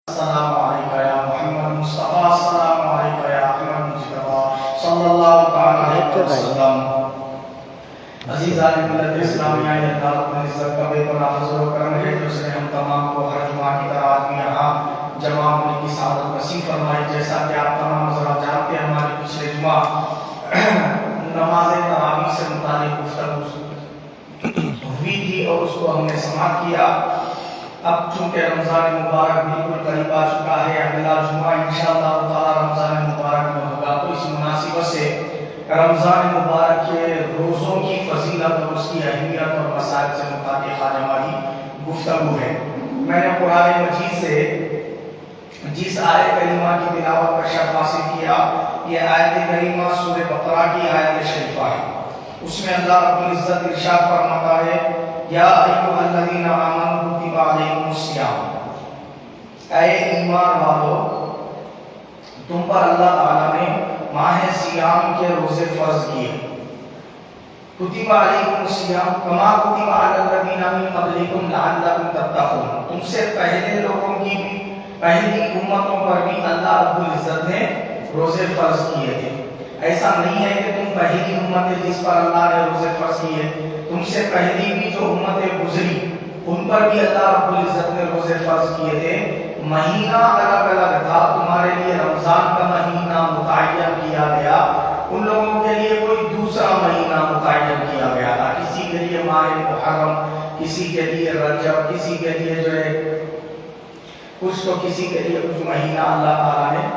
السلام علیکم یا محمد مصطفیٰ، السلام علیکم یا احمد مجتبیٰ صلی اللہ علیہ وسلم۔ عزیزان ملت اسلامیہ، یہ اللہ اپنے عزت کا بے پناہ فضل و کرم ہے جو اس نے ہم تمام کو ہر جمعہ کی طرح آدمی یہاں جمع ہونے کی سعادت نصیب فرمائی۔ جیسا کہ آپ تمام حضرات جانتے ہیں، ہمارے پچھلے جمعہ نماز تراویح سے متعلق گفتگو ہوئی تھی اور اس کو ہم نے سماعت کیا۔ اب چونکہ رمضان مبارک بالکل قریب آ چکا ہے، اگلا جمعہ انشاءاللہ تعالی رمضان مبارک میں ہوگا، تو اس مناسبت سے رمضان مبارک کے روزوں کی فضیلت اور اس کی اہمیت اور مسائل سے متعلق آج ہماری گفتگو ہے۔ میں نے قرآن مجید سے جس آیت کریمہ کی تلاوت کا شرف حاصل کیا، یہ آیت کریمہ سورہ بقرہ کی آیت شریفہ ہے۔ اس میں اللہ رب العزت ارشاد فرماتا ہے، یا ایھا الذین آمنوا کتب علیکم الصیام، اے ایمان والو تم پر اللہ تعالیٰ نے ماہ سیام کے روزے فرض کیے۔ کتب علیکم الصیام کما کتب علی الذین من قبلکم لعلکم تتقون، تم سے پہلے لوگوں کی بھی، پہلی امتوں پر بھی اللہ رب العزت نے روزے فرض کیے تھے۔ ایسا نہیں ہے کہ تم پہلی امت ہے جس پر اللہ نے روزے فرض کیے، تم سے پہلی بھی جو امتیں گزری ان پر بھی اللہ رب العزت نے روزے فرض کیے تھے۔ مہینہ الگ الگ تھا، تمہارے لیے رمضان کا مہینہ متعین کیا گیا، ان لوگوں کے لیے کوئی دوسرا مہینہ متعین کیا گیا تھا، کسی کے لیے ماہ محرم، کسی کے لیے رجب، کسی کے لیے جو ہے کچھ، تو کسی کے لیے کچھ مہینہ اللہ تعالیٰ نے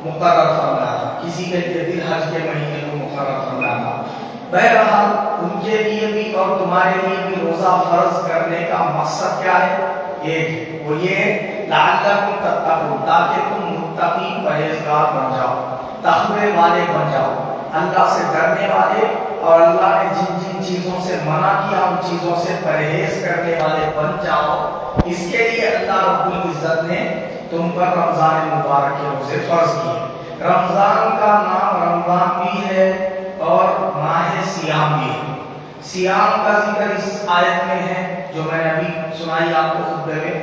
مقرر فرمایا تھا، کسی کے لیے ذی الحج کے مہینے کو مقرر فرمایا تھا۔ بہرحال ان کے لیے بھی اور تمہارے لیے بھی روزہ فرض کرنے کا مقصد کیا ہے؟ ایک ہے، وہ یہ لعلکم تتقون، تاکہ تم متقی پرہیزگار بن جاؤ، تقوی والے بن جاؤ، اللہ سے ڈرنے والے، اور اللہ نے جن جن چیزوں سے منع کیا ان چیزوں سے پرہیز کرنے والے بن جاؤ۔ اس کے لیے اللہ رب العزت نے تم پر رمضان مبارک کے روزے فرض کیے۔ رمضان کا نام رمضان بھی ہے اور ماہ سیام بھی ہے۔ سیام کا ذکر اس آیت میں ہے جو میں نے ابھی سنائی آپ کو خطبے میں،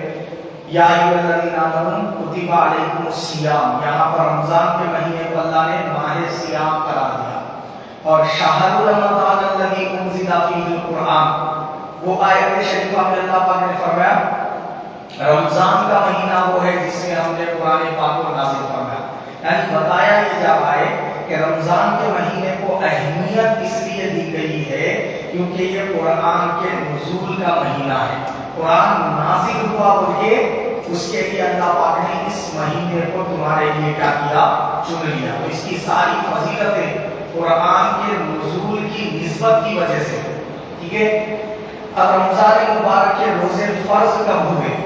یا ایھا الذین آمنوا کتب علیکم الصیام، یہاں پر رمضان کے مہینے کو اللہ نے ماہ سیام قرار دیا۔ اور شہر رمضان الذی انزل فیہ القرآن، وہ آیت شریفہ میں اللہ پاک نے فرمایا رمضان کا مہینہ وہ ہے جس میں ہم نے قرآن پاک کو نازل فرمایا، یعنی بتایا یہ جا رہا ہے کہ رمضان کے مہینے کو اہمیت اس لیے دی گئی ہے کیونکہ یہ قرآن کے نزول کا مہینہ ہے، قرآن نازل ہوا بلکہ اس کے لیے اللہ پاک نے اس مہینے کو تمہارے لیے کیا کیا؟ چن لیا۔ تو اس کی ساری فضیلتیں قرآن کے نزول کی نسبت کی وجہ سے، ٹھیک ہے۔ اب رمضان مبارک کے روزے فرض کب ہوئے؟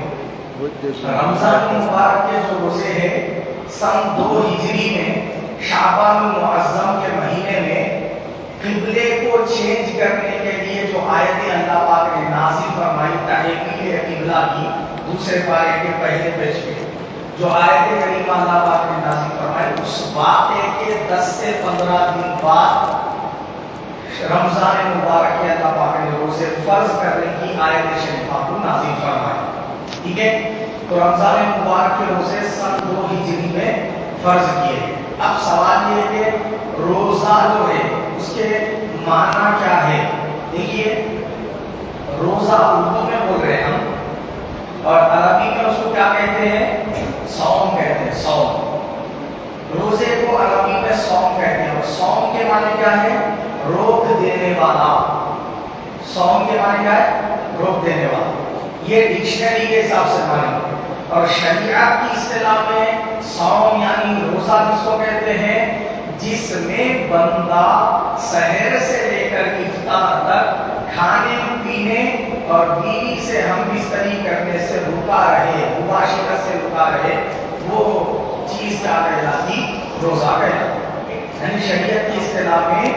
رمضان مبارک کے جو روزے ہیں سن 2 ہجری میں شعبان المعظم کے مہینے میں قبلے کو چینج کرنے کے لیے جو آیتیں اللہ پاک نے نازل فرمائی تحقیق قبلہ کی، دوسرے پارے کے پہلے پیج پہ جو آیت کریمہ اللہ پاک نے نازل فرمائی، اس واقعے کے 10 سے 15 دن بعد رمضان مبارک کے اللہ پاک نے روزے فرض کرنے کی آیت شریفہ کو نازل فرمائی، ٹھیک ہے۔ تو رمضان مبارک کے روزے سن 2 ہجری میں فرض کیے۔ اب سوال یہ ہے کہ روزہ جو ہے اس کے معنی کیا ہے؟ دیکھیے، روزہ اردو میں بول رہے ہیں ہم، اور عربی میں اس کو کیا کہتے ہیں؟ صوم کہتے ہیں، صوم۔ روزے کو عربی میں صوم کہتے ہیں، اور صوم کے معنی کیا ہے؟ روک دینے والا۔ صوم کے معنی کیا ہے؟ روک دینے والا۔ یہ ڈکشنری کے حساب سے معنی، اور شریعت کی اصطلاح میں صوم یعنی روزہ کس کو کہتے ہیں؟ جس میں بندہ سحر سے لے کر افطار تک کھانے پینے اور بیوی سے ہم بستری کرنے سے رکا رہے، مباشرت سے رکا رہے، وہ چیز کیا کہلاتی؟ روزہ کہلاتی۔ یعنی شریعت کی اصطلاح میں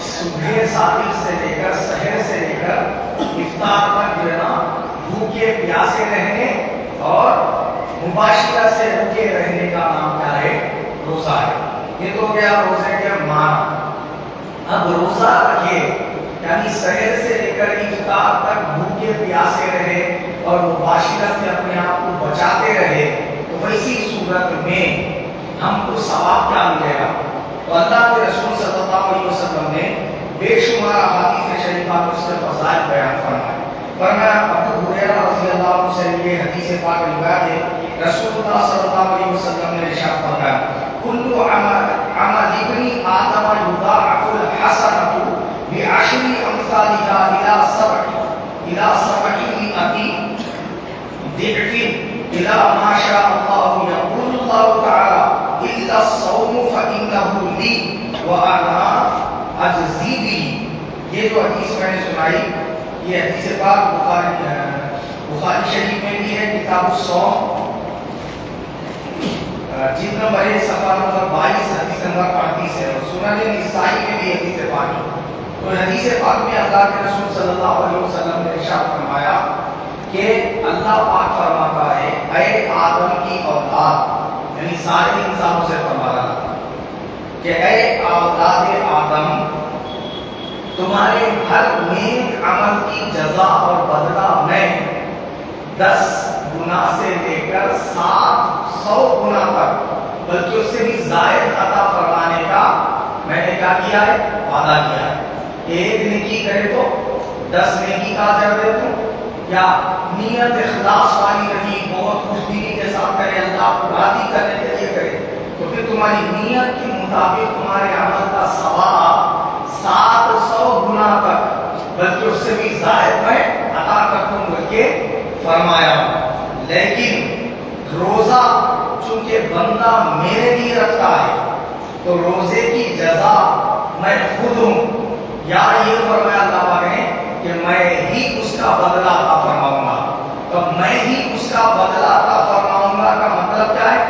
صبح صادق سے لے کر سحر سے لے کر افطار تک جو ہے نا بھوکے پیاسے رہنے اور مباشرت سے رکے رہنے کا نام کیا ہے؟ روزہ ہے۔ یہ تو گیا روزے کے معنی۔ اب روزہ رکھے یعنی سحر سے لے کر افطار تک بھوکے پیاسے رہے اور مباشرت سے اپنے آپ کو بچاتے رہے، تو ویسے ہم کو ثواب کیا ملے گا؟ تو اللہ کے رسول صلی اللہ علیہ وسلم نے بے شمار احادیث شریفہ کو اس کے فضائل بیان فرمائے. فرمایا ابو ہریرہ رضی اللہ عنہ سے یہ حدیث پاک روایت ہے، رسول اللہ صلی اللہ علیہ وسلم نے ارشاد فرمایا کل عمل ابن آدم یضاعف الحسنۃ بعشر امثالها الى 700 ضعف الى ما شاء الله. يقول الله تعالى الا الصوم فانه لي وانا اجزی به. یہ جو حدیث میں نے سنائی یہ حدیث پاک بخاری شریف میں بھی ہے، کتاب الصوم جلد نمبر 1 صفحہ نمبر 22 حدیث نمبر 38 ہے، اور سنن نسائی میں بھی حدیث پاک ہے. تو حدیث پاک میں اللہ کے رسول صلی اللہ علیہ وسلم نے ارشاد فرمایا کہ اللہ پاک فرماتا ہے اے آدم کی اولاد، یعنی سارے انسانوں سے فرما رہا تھا کہ اے اولاد آدم، تمہارے ہر نیک عمل کی جزا اور بدلہ میں 10 گنا سے لے کر 700 گنا تک، بلکہ اس سے بھی زائد عطا فرمانے کا میں نے کیا کیا ہے؟ وعدہ کیا ہے. ایک نیکی کرے تو 10 نیکی کا اجر دے دوں، یا نیت اخلاص والی رہی، بہت خوش دلی کے ساتھ کرے، اللہ کو راضی کرنے کے لیے کرے، تو پھر تمہاری نیت کے مطابق تمہارے عمل کا ثواب 700 گنا تک، بلکہ اس سے بھی زائد میں عطا کرتا ہوں بول کے فرمایا. لیکن روزہ چونکہ بندہ میرے لیے رکھتا ہے تو روزے کی جزا میں خود ہوں، یا یہ فرمایا اللہ پاک نے کہ میں ہی اس کا بدلہ عطا فرماؤں گا. تو میں ہی اس کا بدلہ عطا فرماؤں گا کا مطلب کیا ہے؟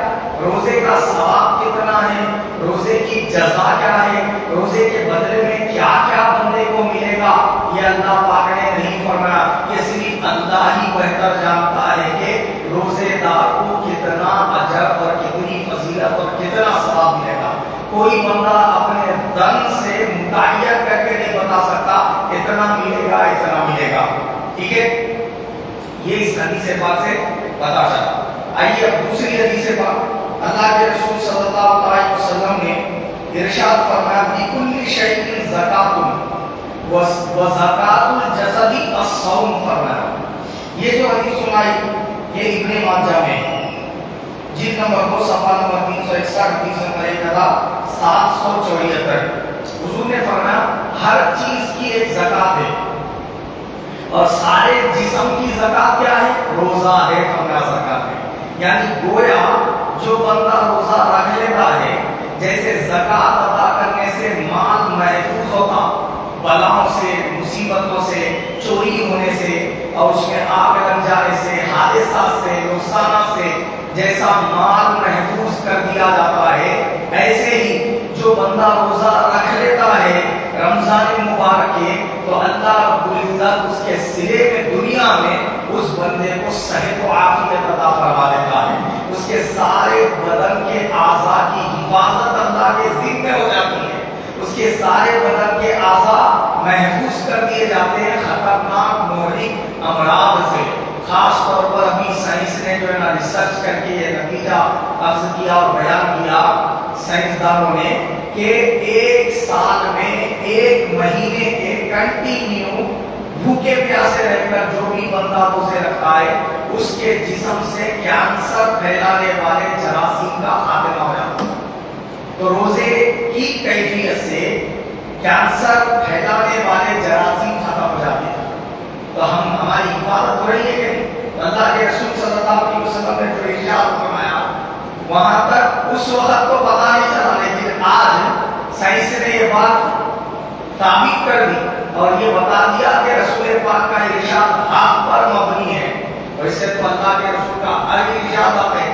روزے کا ثواب کتنا ہے، روزے کی جزا کیا ہے، روزے کے بدلے میں کیا کیا بندے کو ملے گا، یہ اللہ پاک نے نہیں فرمایا. یہ صرف اللہ ہی بہتر جانتا ہے کہ روزے دار کو کتنا اجر اور کتنی فضیلت اور کتنا ثواب ملے گا. کوئی بندہ اپنے دن سے متعین کر کے نہیں بتا سکتا اتنا ملے گا اتنا ملے گا. ٹھیک ہے، یہ اس حدیث پاک سے پتا چلا. آئیے اب دوسری حدیث پاک. اللہ کے رسول صلی اللہ علیہ وسلم نے ارشاد فرمایا لِكُلِّ شَيْءٍ زَكَاةٌ وَزَكَاةُ الْجَسَدِ الصَّوْمُ فرمایا. یہ جو حدیث سنائی یہ ابن ماجہ میں جلد نمبر 2 صفحہ نمبر 361 حدیث نمبر 1774. حضور نے فرمایا ہر چیز کی ایک زکات ہے، اور سارے جسم کی زکات کیا ہے؟ روزہ ہے. فرمایا زکات ہے، یعنی گویا جو بندہ روزہ رکھ لیتا ہے، جیسے زکات ادا کرنے سے مال محفوظ ہوتا بلاؤں سے، مصیبتوں سے، چوری ہونے سے، اور اس میں آگ لگ جانے سے، حادثات سے، نقصانات سے جیسا مال محفوظ کر دیا جاتا ہے، ایسے ہی جو بندہ روزہ رکھ لیتا ہے رمضان مبارک کے، تو اللہ رب العزت اس کے سرے میں دنیا میں اس بندے کو صحت و عافیت عطا فرما دیتا ہے. اس کے سارے بدن کے اعضاء کی حفاظت اللہ کے ذمہ ہو جاتی ہے. اس کے سارے بدن کے اعضاء محفوظ کر دیے جاتے ہیں خطرناک مہلک امراض سے. خاص طور پر ابھی سائنس نے جو ہے نا ریسرچ کر کے یہ نتیجہ اخذ کیا اور بیان کیا سائنسدانوں نے کہ ایک سال میں 1 مہینے کے کنٹینیو بھوکے پیاسے رہ کر جو بھی بندہ روزے رکھتا ہے اس کے جسم سے کینسر پھیلانے والے جراثیم کا خاتمہ ہو جاتا ہے. تو روزے کی کیفیت سے کینسر پھیلانے والے جراثیم ختم ہو جاتے ہیں. تو ہماری حفاظت ہو رہی ہے کہ اللہ کے رسول صلی اللہ علیہ وسلم نے جو ارشاد فرمایا وہاں تک اس وقت تو پتہ نہیں چلا، لیکن آج سائنس نے یہ بات ثابت کر دی اور یہ بتا دیا کہ رسول پاک کا ارشاد حق پر مبنی ہے. ویسے تو اللہ کے رسول کا ہر ارشاد آتا ہے.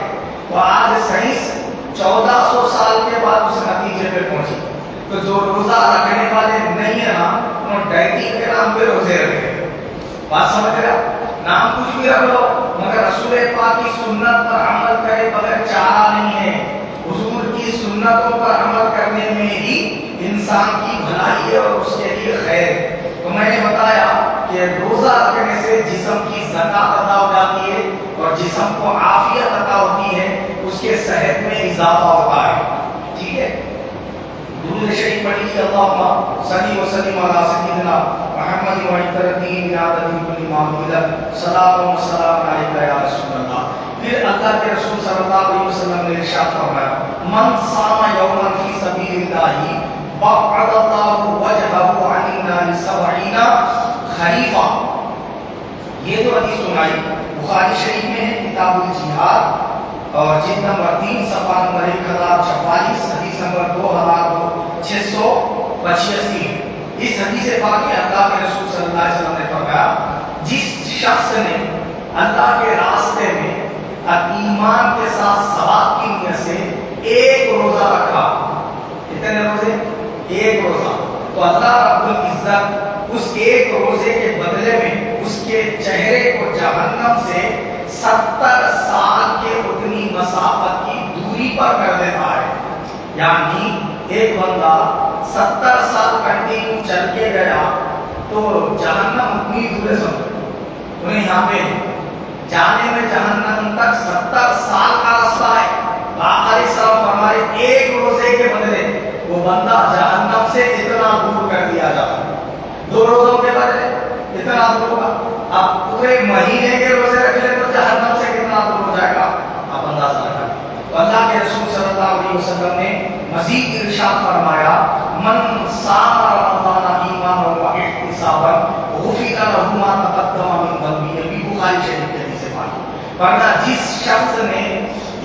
تو آج سائنس 1400 سال کے بعد اس نتیجے پہ پہنچی. تو جو روزہ رکھنے والے نہیں ہے نا انہوں ڈائٹنگ کے نام پہ روزے رکھے. بات سمجھ رہے آپ؟ نام کچھ بھی رکھ لو مگر رسول پاک کی سنت پر عمل کرے بغیر چارہ نہیں ہے. حضور کی سنتوں پر عمل کرنے میں ہی انسان کی بھلائی ہے اور اس کے لیے خیر. تو میں نے بتایا کہ روزہ رکھنے سے جسم کی زکات ادا ہو جاتی ہے اور جسم کو عافیت عطا ہوتی ہے، اس کے صحت میں اضافہ ہوتا ہے. ٹھیک ہے، درود شریف پڑھیے، اللہم صلی وسلم علی سیدنا محمد وعلی الدین یادین کل معبود صلاۃ و سلام علیک یا رسول اللہ. پھر اللہ کے رسول صلی اللہ علیہ وسلم نے ارشاد فرمایا، من صام یوما فی سبیل اللہ بعد اللہ وجہہ عن النار 70 خریفا. یہ جو حدیث سنائی بخاری شریف میں ہے، کتاب الجہاد اور جلد نمبر 3 صفحہ نمبر 1044، حدیث نمبر 2685. اس حدیث پاک میں اللہ کے رسول صلی اللہ علیہ وسلم نے فرمایا، جس شخص نے اللہ کے راستے میں ایمان کے ساتھ ثواب کی نیت سے ایک روزہ رکھا. کتنے روزے؟ ایک روزہ. تو اللہ رب العزت اس ایک روزے کے بدلے میں اس کے چہرے کو جہنم سے 70 سال کے اتنی مسافت کی دوری پر کر دیتا ہے. یعنی ایک بندہ 70 سال کنٹینیو چل کے گیا تو جہنم اتنی دور ہے. انہیں یہاں پہ جانے میں جہنم تک 70 سال کا راستہ ہے. آخر السلام فرمائے ایک روزے کے بدلے وہ بندہ جہنم سے اتنا دور کر دیا جاتا ہے. 2 روزوں کے بدلے اتنا دور ہوگا. اب پورے مہینے کے روزے رکھ لیں تو جہنم سے کتنا دور ہو جائے گا آپ اندازہ لگائیں. تو اللہ کے رسول صلی اللہ علیہ وسلم نے مزید ارشاد فرمایا، من صام رمضان ایمانا واحتسابا غفر له ما تقدم من ذنبه. یہ بھی بخاری شریف کے حدیث ہے. فرمایا جس شخص نے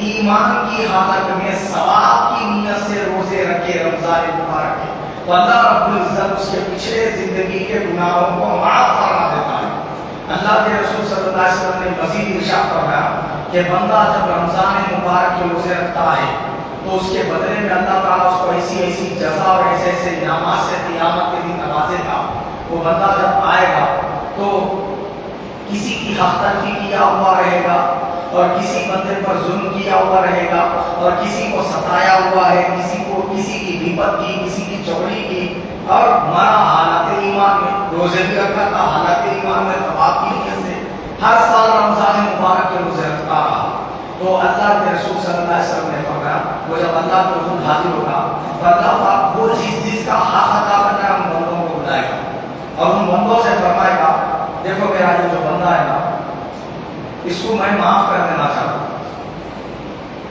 ایمان کی حالت میں ثواب کی نیت سے روزے رکھے رمضان مبارک کے، تو اللہ رب العزت اس کے پچھلے زندگی کے گناہوں کو معاف فرما دیتا ہے. اللہ کے رسول صلی اللہ علیہ وسلم نے مزید ارشاد فرمایا کہ بندہ جب رمضان مبارک کے روزے رکھتا ہے تو اس کے بدلے میں اللہ تعالیٰ اس کو ایسی ایسی جزا اور ایسے ایسے انعامات سے قیامت کے دن نوازے گا. وہ بندہ جب آئے گا تو کسی کی حق تلفی کیا ہوا رہے گا اور کسی بندے پر ظلم کیا ہوا رہے گا اور کسی کو ستایا ہوا ہے، کسی کی غیبت کی، کسی کی چوری کی، اور مرا حالت ایمان میں، روزے بھی رکھا تھا حالت ایمان میں ثواب کی نیت سے ہر سال رمضان مبارک کے روزے رکھتا رہا. تو اللہ کے رسول صلی اللہ علیہ وسلم نے فرمایا وہ جب اللہ کے حضور حاضر ہوگا تو اللہ پاک وہ جس کا حق ادا کرنا ہے ان بندوں کو بلائے گا اور ان بندوں سے فرمائے گا، دیکھو میرا یہ جو بندہ ہے نا اس کو میں معاف کر دینا چاہتا ہوں،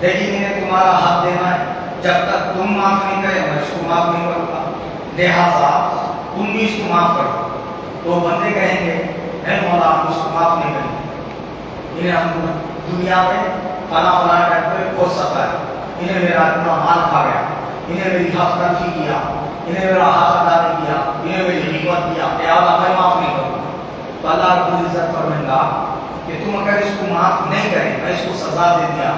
لیکن انہیں تمہارا حق دینا ہے. جب تک تم معاف نہیں کرے میں اس کو معاف نہیں کروں گا، لہٰذا تم بھی اس کو معاف کرو. تو بندے کہیں گے اے مولا ہم اس کو معاف نہیں کریں گے، انہیں ہم دنیا میں فلاں فلاں ٹائم پہ کھوج سکتا ہے، انہیں میرا اتنا مال کھا گیا، انہیں میری حق تلفی کیا، انہیں میرا حق ادا نہیں کیا، انہیں میری غیبت کیا، لہٰذا میں معاف نہیں کروں گا. تو اللہ رب العزت فرمائے گا کہ تم اگر اس کو معاف نہیں کرے، میں اس کو سزا دے دیا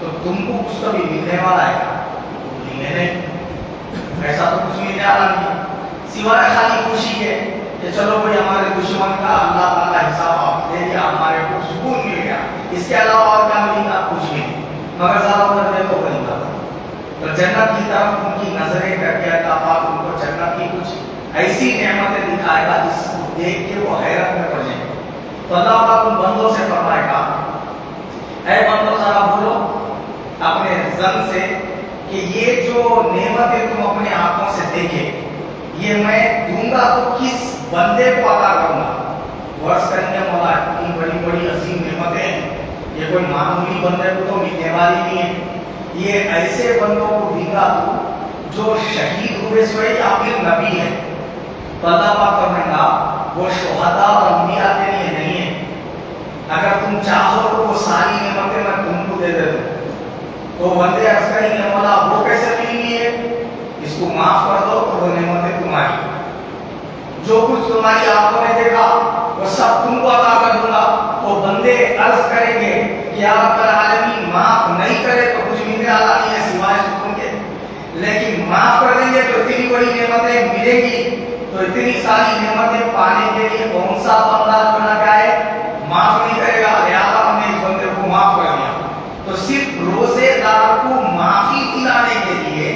تو تم کو کچھ تو بھی ملنے والا ہے. ملنے نہیں، ایسا تو کچھ ملنے والا نہیں سوائے خالی خوشی کے کہ چلو بھائی ہمارے دشمن کا اللہ تعالیٰ حساب آپ دے دیا، ہمارے کو سکون مل گیا، اس کے علاوہ اور کیا ملے گا؟ کچھ نہیں. مگر زیادہ تر دیکھو وہی بات تو جنت کی طرف ان کی نظریں کر کے اللہ پاک ان کو جنت کی کچھ ایسی نعمتیں دکھائے گا جس کو دیکھ کے وہ حیرت میں پڑ جائیں گے. تو اللہ پاک ان بندوں سے فرمائے گا اے بندوں ذرا بولو اپنے ذن سے کہ یہ جو نعمتیں تم اپنے آنکھوں سے دیکھے یہ میں دوں گا تو کس بندے کو عطا کروں گا. ورث کریں گے مولا اتنی بڑی بڑی عظیم نعمتیں ہیں، یہ کوئی معمولی بندے کو تو ملنے والی نہیں ہے، یہ ایسے بندوں کو دوں گا تو جو شہید ہوئے سوئے یا پھر نبی ہے. تو اللہ پاک فرمائے گا وہ شہداء اور انبیاء کے لیے نہیں ہے، اگر تم چاہو تو وہ ساری نعمتیں میں تم کو دے دوں. تو بندے عرض کریں گے مولا وہ کیسے ملیں گی ہے، اس کو معاف کر دو تو وہ نعمتیں تمہاری، جو کچھ تمہاری آنکھوں نے دیکھا وہ سب تم کو عطا کر دوں گا. تو بندے عرض کریں گے کہ یا رب العالمین معاف نہیں کرے تو کچھ ملنے والا نہیں ہے سوائے سکون کے، لیکن معاف کر دیں گے تو اتنی بڑی نعمتیں ملیں گی. تو اتنی ساری نعمتیں پانے کے لیے کون سا بندہ بنا جائے معاف نہیں کرے گا، لہٰذا ہم نے اس بندے کو معاف کر دیا. تو صرف روزے دار کو معافی دلانے کے لیے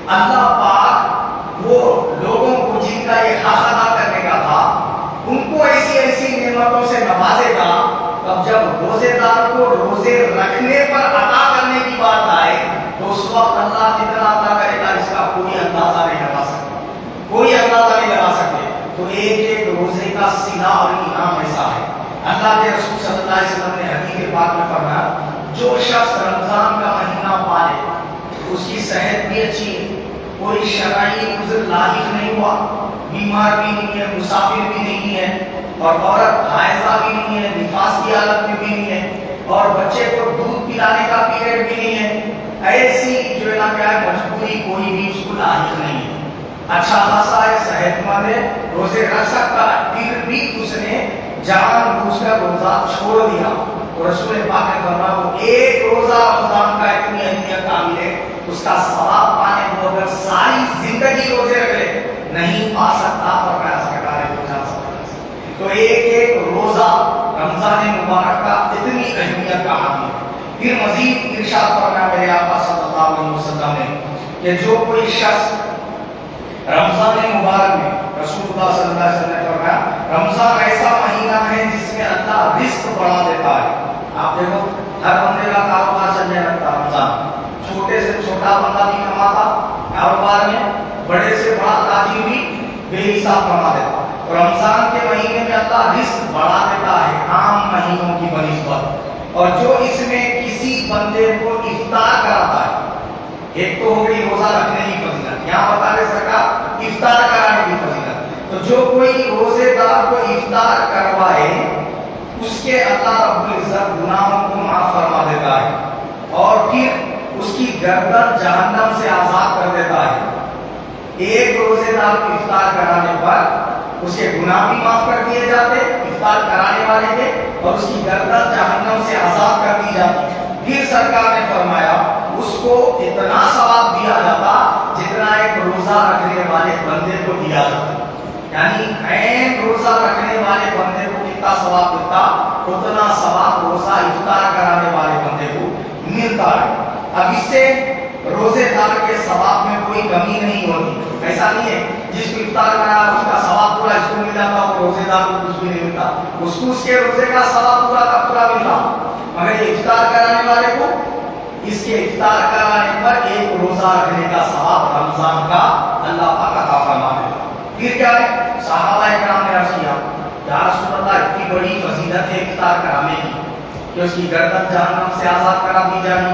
اللہ پاک وہ لوگوں کو جن کا یہ حق ادا کرنے کا تھا ان کو ایسی ایسی نعمتوں سے نوازے گا. اب جب روزے دار کو اللہ کے رسول صلی اللہ علیہ وسلم نے حدیث پاک میں فرمایا جو شخص رمضان کا مہینہ پالے اس کی صحت بھی اچھی ہے، کوئی شرعی عذر لاحق نہیں ہوا، بیمار بھی نہیں ہے، مسافر بھی نہیں ہے، اور عورت حائضہ بھی نہیں ہے، نفاس کی حالت میں بھی نہیں ہے، اور بچے کو دودھ پلانے کا پیریڈ بھی نہیں ہے، ایسی جو ہے نا کیا ہے مجبوری کوئی بھی اس کو لاحق نہیں ہے، اچھا خاصا ہے، صحت مند ہے، روزے رکھ سکتا ہے، پھر بھی اس نے جان بوجھ کر روزہ چھوڑ دیا، اور رسول پاک نے فرمایا وہ ایک روزہ رمضان کا اتنی اہمیت کامل ہے اس کا ثواب پانے کو اگر ساری زندگی روزے رکھ لے نہیں پا سکتا، فرمایا سرکار کو جا سکتا۔ تو ایک روزہ رمضان مبارک کا اتنی اہمیت کا حامل ہے۔ پھر مزید ارشاد فرمایا میرے آقا صلی اللہ علیہ وسلم نے کہ جو کوئی شخص رمضان مبارک میں، رسول اللہ صلی اللہ علیہ وسلم نے فرمایا رمضان ایسا مہینہ ہے جس میں اللہ رزق بڑھا دیتا ہے۔ آپ دیکھو ہر بندے کا کاروبار چلنے لگتا رمضان، چھوٹے سے چھوٹا بندہ بھی کماتا کاروبار میں، بڑے سے بڑا تاجر بھی بے حساب کما دیتا، اور رمضان کے مہینے میں اللہ رزق بڑھا دیتا ہے عام مہینوں کی بنسبت، اور جو اس میں کسی بندے کو افطار کراتا ہے، ایک تو ہو گئی روزہ رکھنے کی فضیلت، یہاں بتا رہے سرکار افطار کرانے کی فضیلت، تو جو کوئی روزے دار کو افطار کروائے اس کے اللہ رب العزت گناہوں کو معاف فرما دیتا ہے، اور پھر اس کی گردن جہنم سے آزاد کر دیتا ہے۔ ایک روزے دار کو افطار کرانے پر اس کے گناہ بھی معاف کر دیے جاتے افطار کرانے والے کے، اور اس کی گردن جہنم سے آزاد کر دی جاتی۔ پھر سرکار نے فرمایا اس کو اتنا ثواب دیا جاتا جتنا ایک روزہ رکھنے والے بندے کو دیا جاتا، یعنی عین روزہ رکھنے والے بندے کو کتنا ثواب ملتا اتنا ثواب روزہ افطار کرانے والے بندے کو ملتا ہے۔ اب اس سے روزے دار کے ثواب میں کوئی کمی نہیں ہوتی، ایسا نہیں ہے جس کو افطار کرا اس کا ثواب پورا اس کو مل جاتا اور روزے دار کو کچھ بھی نہیں ملتا، اس کو اس کے روزے کا ثواب پورا کا پورا ملتا، مگر یہ افطار کرانے والے کو اس کے افطار کرانے پر ایک روزہ رکھنے کا ثواب رمضان کا اللہ پاک عطا فرما دیتا۔ پھر کیا ہے صحابہ کرام نے عرض کیا یا رسول اللہ اتنی بڑی فضیلت ہے افطار کرانے کی کہ اس کی گردن جہنم سے آزاد کرا دی جانی،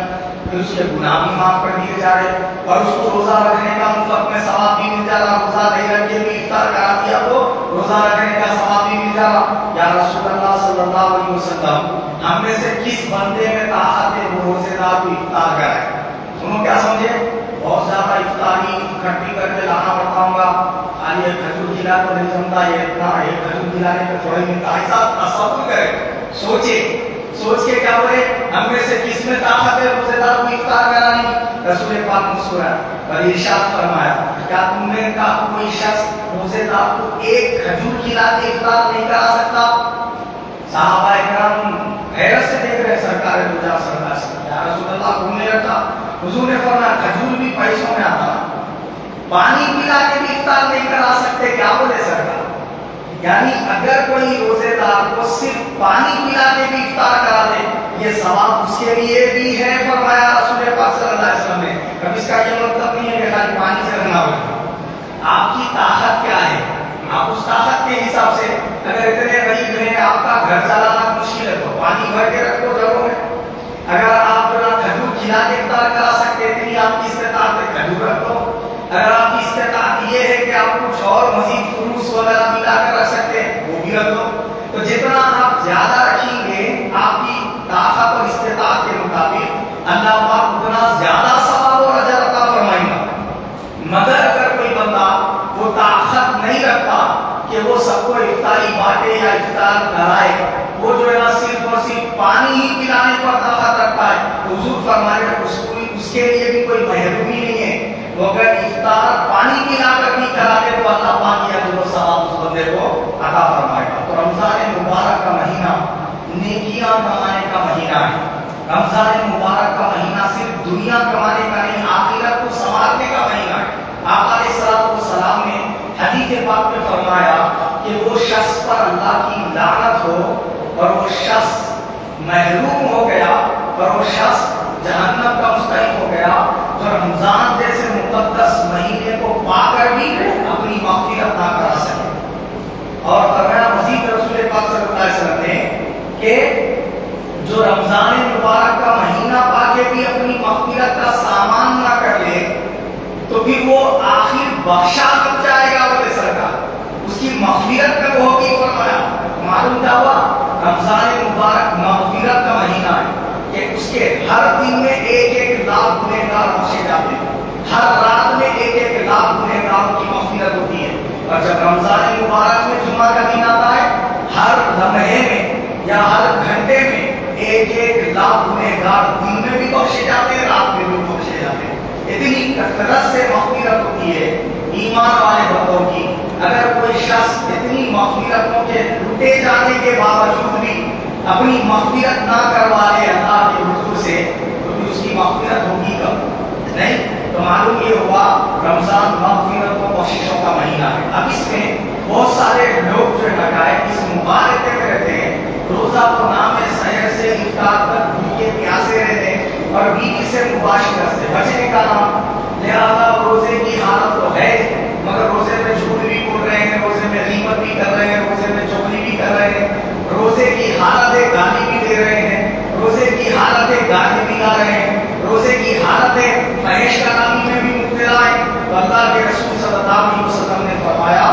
پھر اس کے گناہ بھی معاف کر دیے جا رہے، اور اس کو روزہ رکھنے کا مفت میں ثواب بھی مل جا رہا، روزہ نہیں رکھے بھی افطار کرا دیا تو روزہ رکھنے کا ثواب بھی مل جا رہا۔ یا رسول اللہ صلی اللہ علیہ وسلم ہم میں سے کس بندے میں طاقت ہے وہ روزے دار کو افطار کرائے؟ سنو کیا سمجھے، بہت زیادہ افطاری اکٹھی کر کے لانا پڑتا ہوں گا، خالی ایک کھجور کھلا تو نہیں جمتا، یہ اتنا ایک کھجور کھلانے میں تھوڑے ملتا، ایسا تصور کرے، سوچے، سوچ کے کیا بولے ہم میں سے کس میں طاقت ہے روزے دار کو افطار کرانے کی؟ رسول پاک مسکرائے اور ارشاد فرمایا کیا تم میں کا کوئی شخص روزے دار کو ایک کھجور کھلا کے افطار نہیں کرا سکتا؟ صحابہ کرام حیرت سے دیکھ رہے سرکار دو جا سرکار سے یا رسول اللہ گھومنے لگتا، حضور نے فرمایا کھجور بھی پیسوں میں آتا، پانی پلا کے بھی افطار نہیں کرا سکتے، کیا بولے سرکار؟ یعنی اگر کوئی روزے دار کو صرف پانی پلا کے بھی افطار کرا دے یہ ثواب اس کے لیے بھی ہے، فرمایا رسول پاک صلی اللہ علیہ وسلم نے۔ اب اس کا یہ مطلب نہیں ہے کہ خالی پانی سے رہنا ہوگا، آپ کی طاقت کیا ہے، آپ اس طاقت کے حساب سے اگر اتنے غریب ہیں آپ کا گھر چلانا مشکل ہے تو پانی بھر کے رکھو جگہوں میں، اگر آپ کھجور کھلا کے افطار کرا سکتے اتنی آپ کی استطاعت ہے کھجور رکھ دو، اگر آپ کی استطاعت یہ ہے کہ آپ کچھ اور مزید فروٹس وغیرہ ملا کر رکھ سکتے ہیں وہ بھی رکھ دو، تو جتنا آپ زیادہ رکھیں گے آپ کی طاقت اور استطاعت کے مطابق اللہ پاک اتنا زیادہ ثواب اور اجر عطا فرمائے گا۔ مگر اگر کوئی بندہ وہ طاقت نہیں رکھتا کہ وہ سب کو افطاری بانٹے یا افطار کرائے، وہ جو ہے نا صرف اور صرف پانی ہی پلانے پر طاقت رکھتا ہے، حضور فرمایا اس کے لیے بھی کوئی محرومی نہیں ہے، وہ اگر افطار پانی پلا کر بھی کرا دے تو اللہ پاک یا جو ثواب اس بندے کو عطا فرمائے گا۔ تو رمضان مبارک کا مہینہ نیکیاں کمانے کا مہینہ ہے، رمضان مبارک کا مہینہ صرف دنیا کمانے کا نہیں آخرت کو سنوارنے کا مہینہ ہے۔ آقا علیہ السلام نے حدیث پاک میں فرمایا کہ وہ شخص پر اللہ کی لعنت ہو اور وہ شخص محروم ہو گیا اور وہ شخص جہنم کا مستحق ہو گیا جو رمضان جیسے مقدس مہینے کو پا کر بھی اپنی مغفرت نہ کرا سکے۔ اور فرمایا مزید رسول پاک صلی اللہ علیہ وسلم نے بندی اپنی مغفرت کا سامان نہ کر لے تو پھر وہ آخر بخشا کب جائے گا؟ بولے سرکار اس کی مغفرت کب ہوگی؟ فرمایا معلوم کیا ہوا؟ رمضان مبارک مغفرت کا مہینہ ہے کہ اس کے ہر دن میں 1,00,000 گنہگار بخشے جاتے ہیں، ہر رات میں 1,00,000 گنہگاروں کی مغفرت ہوتی ہے۔ اور جب رمضان مبارک میں جمعہ کا دن آتا ہے، ہر لمحے میں یا ہر گھنٹے میں 1,00,000 گنہگار دن میں بھی بخشے جاتے ہیں، رات میں بھی بخشے جاتے ہیں۔ اتنی کثرت سے مغفرت ہوتی ہے ایمان والے بندوں کی۔ اگر کوئی شخص اتنی مغفرتوں کے لٹے جانے کے باوجود بھی اپنی مغفرت نہ کروا لے اللہ کے حضور سے تو بھی اس کی مغفرت ہوگی کب؟ نہیں۔ تو معلوم یہ ہوا رمضان مغفرت و بخششوں کا مہینہ ہے۔ اب اس میں بہت سارے لوگ جو لگائے اس مبارکے میں رہتے ہیں، روزہ کو نام ہے سحر سے افطار تک بھوکے پیاسے رہتے ہیں اور بیوی سے مباشرت سے بچنے کا نام، لہذا روزے کی حالت تو ہے مگر روزے میں جھوٹ بھی بول رہے ہیں، روزے میں غیبت بھی کر رہے ہیں، روزے میں چغلی بھی کر رہے ہیں، روزے کی حالت ہے گالی بھی دے رہے ہیں، روزے کی حالت ہے گالی بھی گا رہے ہیں، روزے کی حالت ہے فحش کلامی میں بھی مبتلا ہے۔ تو اللہ کے رسول صلی اللہ علیہ وسلم نے فرمایا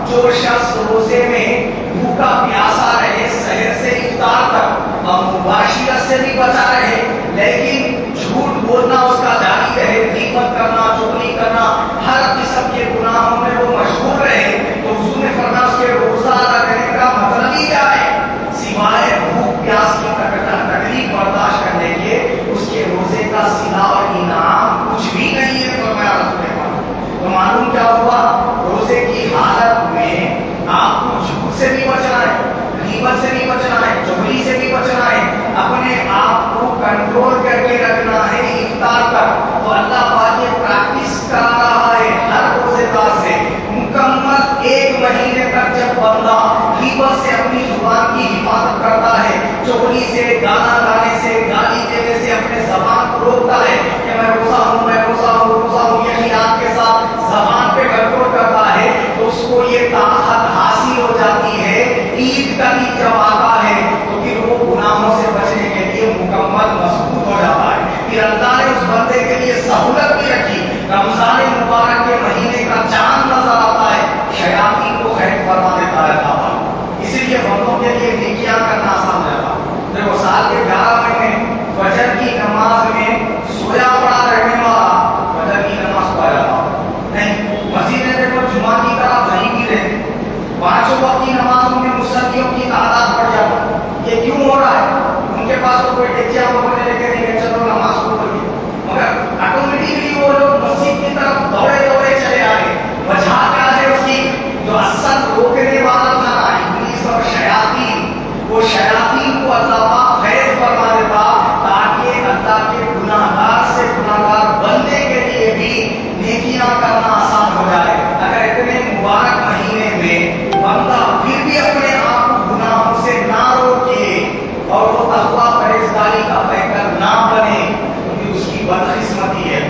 جو شخص روزے میں بھوکا پیاسا رہے سحر سے افطار تک اور مباشرت سے بھی بچا رہے لیکن جھوٹ بولنا اس کا جاری رہے، غیبت کرنا، چغلی کرنا، ہر قسم کے گناہوں میں وہ مشغول رہے، تو حضور نے فرمایا اس کے روزہ ادا کرنے کا مطلب ہی کیا ہے؟ سوائے بھوک پیاس کی تکلیف برداشت کرنے کے اس کے روزے کا صلہ اور انعام کچھ بھی نہیں ہے، فرمایا رسول پاک۔ تو معلوم کیا ہوا؟ روزے کی حالت میں آپ کو جھوٹ سے بھی بچنا ہے، غیبت سے بھی بچنا ہے، چغلی سے بھی بچنا ہے، اپنے آپ کو کنٹرول کر کے رکھنا ہے افطار تک۔ تو اللہ پاک یہ پریکٹس کرا رہا ہے ہر روزے دار سے مکمل 1 مہینے تک۔ جب بندہ غیبت سے اپنی زبان کی حفاظت کرتا ہے، چغلی سے، گانا گانے سے، گالی دینے سے اپنے زبان کو روکتا ہے کہ میں روزہ ہوں، میں روزہ ہوں، روزہ ہوں، یہ خیال کے ساتھ زبان پہ کنٹرول کرتا ہے تو اس کو یہ طاقت حاصل ہو جاتی ہے۔ عید کا عید جب آتا ہے تو پھر وہ گناہوں سے بچنے کے لیے مکمل مضبوط ہو جاتا ہے۔ پھر اللہ نے اس بندے کے لیے سہولت بھی رکھی، رمضان مبارک کے مہینے کا چاند نظر آتا ہے، شیاطین کو خیر فرما دیتا ہے اللہ، اسی لیے بندوں کے لیے نیکیاں کرنا آسان ہو جاتا۔ دیکھو سال کے 11 مہینے فجر کی نماز میں سویا پڑا رہنے والا فجر کی نماز پڑھ جاتا نہیں، مسجد میں دیکھو جمعہ کی طرح وہیں بھی رہتے، 5 وقت کی نمازوں میں مصلیوں کی تعداد بڑھ جاتی۔ یہ کیوں ہو رہا ہے؟ ان کے پاس تو کوئی ٹیچیا وغیرہ لے کے نہیں چلو نماز کو پڑھیے، مگر آٹومیٹکلی وہ لوگ مسجد کی طرف دوڑے دوڑے چلے آئے۔ وجہ کیا ہے اس کی؟ جو اصل روکنے والا تھا نا ابلیس اور شیاطین، وہ شیاطین کو اللہ پاک خیر فرما دیتا تاکہ اللہ کے گناہگار سے گناہگار بندے کے لیے بھی نیکیاں کرنا آسان ہو جائے۔ اگر اتنے مبارک مہینے میں بندہ پھر بھی اپنے آپ کو گناہوں سے نہ روکے اور وہ تقویٰ پرہیزگاری کا پیکر نہ بنے تو بھی اس کی بدقسمتی ہے۔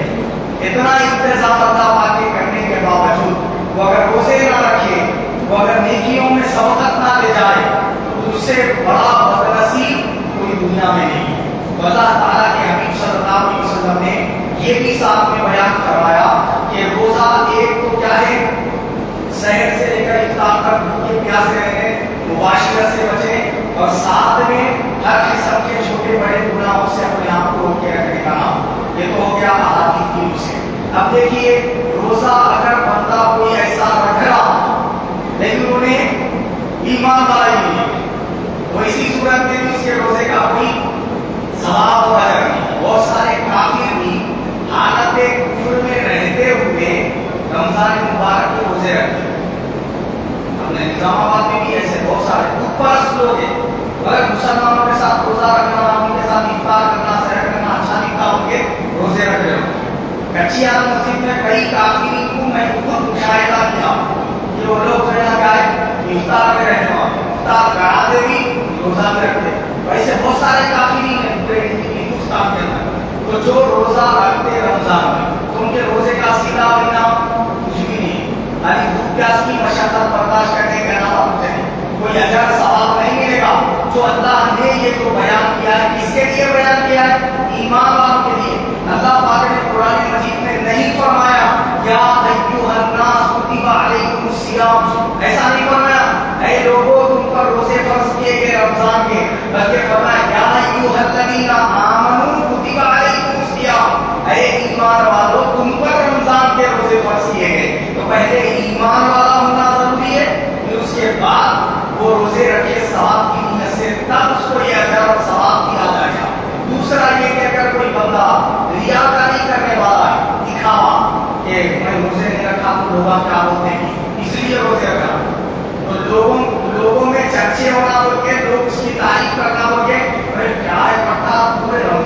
اتنا انتظام اللہ پاک کے کرنے کے باوجود وہ اگر روزے نہ رکھے، وہ اگر نیکیوں میں سبقت نہ لے جائے تو اس سے بڑا بدنصیب کوئی دنیا میں نہیں۔ تو اللہ تعالیٰ کے حبیب صلی اللہ علیہ وسلم نے یہ بھی ساتھ میں بیان کروایا کہ روزہ ایک تو کیا ہے، سحر سے لے کر افطار تک بھوکے پیاسے رہنے، مباشرت سے بچیں اور ساتھ میں ہر قسم کے چھوٹے بڑے گناہوں سے اپنے آپ کو روک کے رکھنے کا نام۔ یہ تو ہو گیا احادیث کی روح سے۔ اب دیکھیے روزہ اگر بندہ کوئی ایسا رکھ رہا لیکن انہیں ایمان والا ہی نہیں تو اسی صورت میں بھی اس کے روزے کا کوئی ثواب اور اجر نہیں۔ بہت سارے کافر بھی حالت کفر میں رہتے ہوئے رمضان مبارک کے روزے رکھتے ہیں۔ ہم نے نظام آباد میں بھی ایسے بہت سارے خود پرست لوگ ہیں، مگر مسلمانوں کے ساتھ روزہ رکھنا، ان کے ساتھ افطار کرنا، سحر کرنا اچھا نہیں تھا، ان کے روزے رکھ رہے ہو۔ کچیا مسجد میں کئی کافرین کو میں خود مشاہدہ کیا کہ وہ لوگ جو ہے نا افطار میں رہنے والے، افطار کراتے بھی روزہ میں رکھتے۔ ویسے بہت سارے کافرین ہیں پورے ہندوستان کے اندر تو جو روزہ رکھتے رمضان میں تو ان کے روزے کا سیدھا اور انعام کچھ بھی نہیں، یعنی بھوک پیاس کی مشقت برداشت کرنے کے علاوہ کچھ نہیں، کوئی اجر ثواب نہیں ملے گا۔ جو اللہ نے یہ تو بیان کیا ہے، کس کے لیے بیان کیا ہے؟ ایمان والوں کے لیے۔